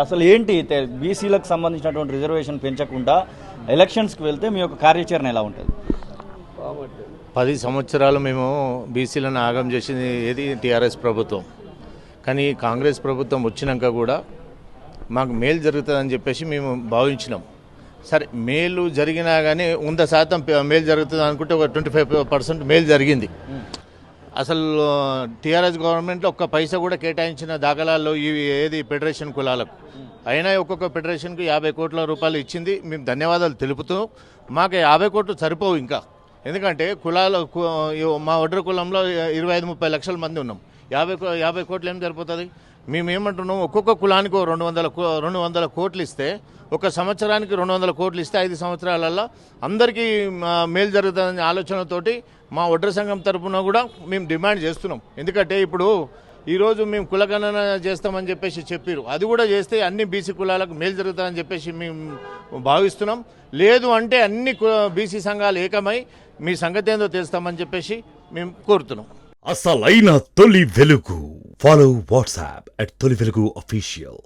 అసలు ఏంటి బీసీలకు సంబంధించినటువంటి రిజర్వేషన్ పెంచకుండా ఎలక్షన్స్కి వెళ్తే మీ యొక్క కార్యాచరణ ఎలా ఉంటుంది? 10 సంవత్సరాలు మేము బీసీలను ఆగం చేసింది ఏది టీఆర్ఎస్ ప్రభుత్వం. కానీ కాంగ్రెస్ ప్రభుత్వం వచ్చినాక కూడా మాకు మేలు జరుగుతుందని చెప్పేసి మేము భావించినాం. సరే, మేలు జరిగినా కానీ 100% మేలు జరుగుతుంది అనుకుంటే ఒక 25% మేలు జరిగింది. అసలు టీఆర్ఎస్ గవర్నమెంట్లో ఒక్క పైసా కూడా కేటాయించిన దాఖలాల్లో ఇవి ఏది ఫెడరేషన్ కులాలకు అయినా ఒక్కొక్క ఫెడరేషన్కి 50 కోట్ల రూపాయలు ఇచ్చింది. మేము ధన్యవాదాలు తెలుపుతూ మాకు 50 కోట్లు సరిపోవు ఇంకా. ఎందుకంటే మా ఒడ్ర కులంలో 25-30 లక్షల మంది ఉన్నాం. 50 కోట్లు ఏం సరిపోతుంది? మేమేమంటున్నాం, ఒక్కొక్క కులానికి 200 కోట్లు ఇస్తే, ఒక సంవత్సరానికి 200 కోట్లు ఇస్తే 5 సంవత్సరాలలో అందరికీ మేలు జరుగుతుందనే ఆలోచనతోటి మా ఒడ్ర సంఘం తరఫున కూడా మేము డిమాండ్ చేస్తున్నాం. ఎందుకంటే ఇప్పుడు ఈరోజు మేము కులగణన చేస్తామని చెప్పేసి చెప్పారు. అది కూడా చేస్తే అన్ని బీసీ కులాలకు మేలు జరుగుతుందని చెప్పేసి మేము భావిస్తున్నాం. లేదు అంటే అన్ని బీసీ సంఘాలు ఏకమై మీ సంగతి ఏందో తెలుస్తామని చెప్పేసి మేము కోరుతున్నాం. అసలైన తొలి వెలుగు. ఫాలో వాట్సాప్ @తొలి వెలుగు అఫీషియల్.